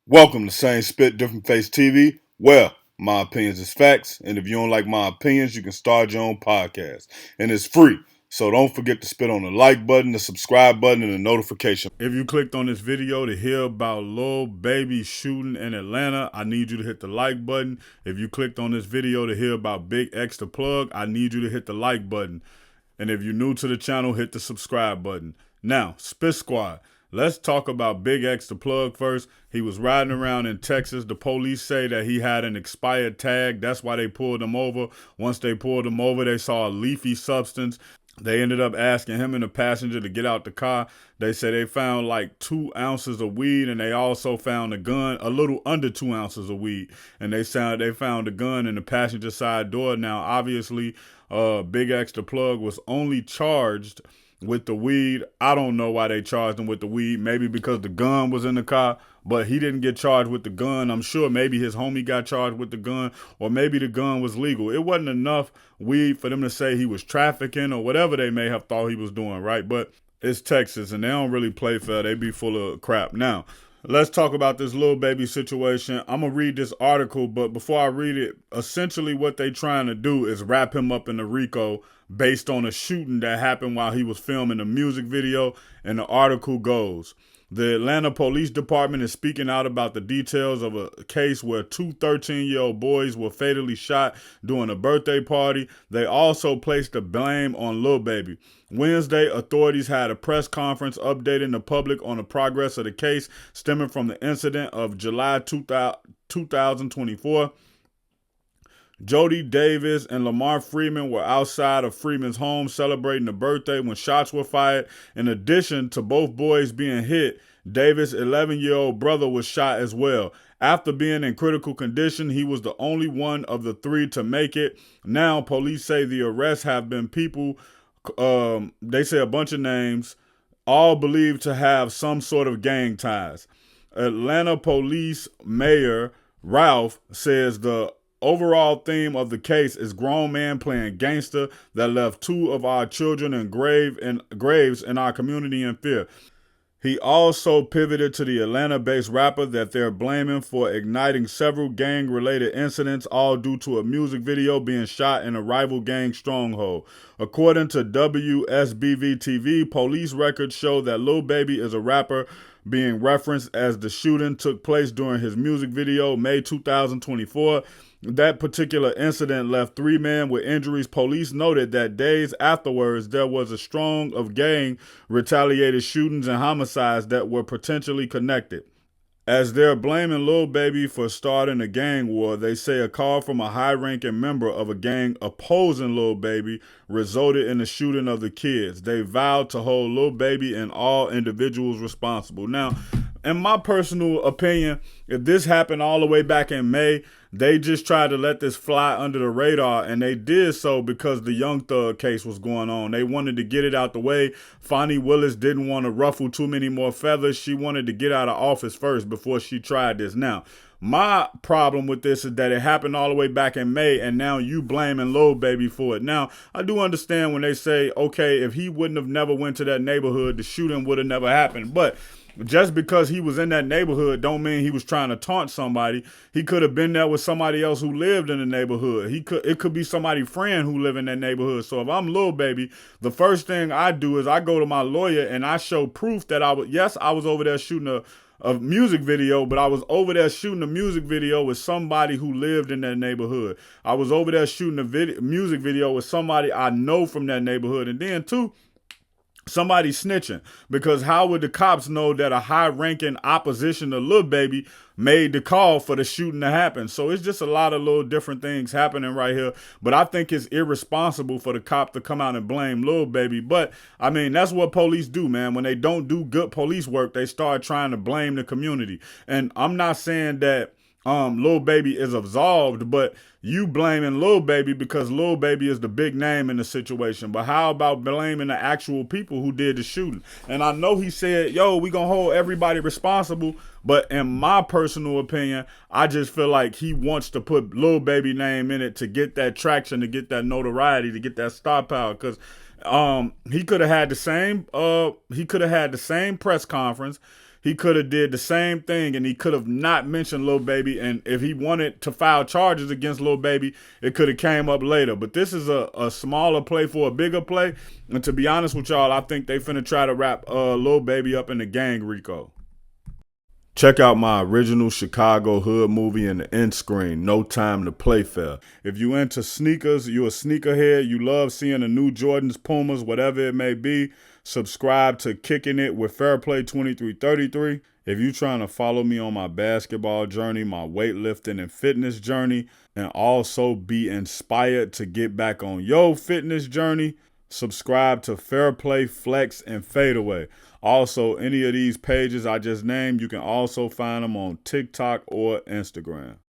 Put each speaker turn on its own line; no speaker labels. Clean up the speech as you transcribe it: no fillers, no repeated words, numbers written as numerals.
Welcome to Same Spit, Different Face TV. Well, my opinions is facts, and if you don't like my opinions, you can start your own podcast. And it's free. So don't forget to spit on the like button, the subscribe button, and the notification. If you clicked on this video to hear about Lil Baby shooting in Atlanta, I need you to hit the like button. If you clicked on this video to hear about BigXTHA, I need you to hit the like button. And if you're new to the channel, hit the subscribe button. Now, Spit Squad. Let's talk about BigXThePlug first. He was riding around in Texas. The police say that he had an expired tag. That's why they pulled him over. Once they pulled him over, they saw a leafy substance. They ended up asking him and the passenger to get out the car. They said they found like 2 ounces of weed, and they also found a gun, a little under 2 ounces of weed. And they found a gun in the passenger side door. Now, obviously, BigXThePlug was only charged with the weed. I don't know why they charged him with the weed. Maybe because the gun was in the car, but he didn't get charged with the gun. I'm sure maybe his homie got charged with the gun, or maybe the gun was legal. It wasn't enough weed for them to say he was trafficking or whatever they may have thought he was doing, right? But it's Texas, and they don't really play fair. They be full of crap. Now, let's talk about this Lil Baby situation. I'm going to read this article, but before I read it, essentially what they trying to do is wrap him up in the RICO based on a shooting that happened while he was filming a music video. And the article goes, the Atlanta Police Department is speaking out about the details of a case where 2 13-year-old boys were fatally shot during a birthday party. They also placed the blame on Lil Baby. Wednesday, authorities had a press conference updating the public on the progress of the case stemming from the incident of July 2024. Jody Davis and Lamar Freeman were outside of Freeman's home celebrating the birthday when shots were fired. In addition to both boys being hit, Davis' 11-year-old brother was shot as well. After being in critical condition, he was the only one of the 3 to make it. Now, police say the arrests have been people, they say a bunch of names, all believed to have some sort of gang ties. Atlanta Police Mayor Ralph says the overall theme of the case is grown man playing gangster that left 2 of our children in graves in our community in fear. He also pivoted to the Atlanta-based rapper that they're blaming for igniting several gang-related incidents, all due to a music video being shot in a rival gang stronghold. According to WSBV-TV, police records show that Lil Baby is a rapper being referenced as the shooting took place during his music video, May 2024. That particular incident left 3 men with injuries. Police noted that days afterwards, there was a string of gang retaliated shootings and homicides that were potentially connected. As they're blaming Lil Baby for starting a gang war, they say a call from a high-ranking member of a gang opposing Lil Baby resulted in the shooting of the kids. They vowed to hold Lil Baby and all individuals responsible. Now, in my personal opinion, if this happened all the way back in May, they just tried to let this fly under the radar, and they did so because the Young Thug case was going on. They wanted to get it out the way. Fonnie Willis didn't want to ruffle too many more feathers. She wanted to get out of office first before she tried this. Now, my problem with this is that it happened all the way back in May, and now you blaming Lil Baby for it. Now, I do understand when they say, okay, if he wouldn't have never went to that neighborhood, the shooting would have never happened. But just because he was in that neighborhood don't mean he was trying to taunt somebody. He could have been there with somebody else who lived in the neighborhood. It could be somebody's friend who lived in that neighborhood. So if I'm Lil Baby, the first thing I do is I go to my lawyer and I show proof that I was over there shooting a music video, but I was over there shooting a music video with somebody who lived in that neighborhood. I was over there shooting a music video with somebody I know from that neighborhood. And then too, somebody snitching, because how would the cops know that a high-ranking opposition to Lil Baby made the call for the shooting to happen? So it's just a lot of little different things happening right here. But I think it's irresponsible for the cop to come out and blame Lil Baby. But I mean, that's what police do, man. When they don't do good police work, they start trying to blame the community. And I'm not saying that Lil Baby is absolved, but you blaming Lil Baby because Lil Baby is the big name in the situation. But how about blaming the actual people who did the shooting? And I know he said, yo, we gonna hold everybody responsible, but in my personal opinion, I just feel like he wants to put Lil Baby name in it to get that traction, to get that notoriety, to get that star power. Because he could have had the same press conference. he could have did the same thing, and he could have not mentioned Lil Baby. And if he wanted to file charges against Lil Baby, it could have came up later. But this is a smaller play for a bigger play. And to be honest with y'all, I think they finna try to wrap Lil Baby up in the gang RICO. Check out my original Chicago hood movie in the end screen, No Time to Play Fair. If you into sneakers, you a sneakerhead, you love seeing the new Jordans, Pumas, whatever it may be, subscribe to Kicking It with Fairplay 2333. If you trying to follow me on my basketball journey, my weightlifting and fitness journey, and also be inspired to get back on your fitness journey, subscribe to Fairplay, Flex, and Fadeaway. Also, any of these pages I just named, you can also find them on TikTok or Instagram.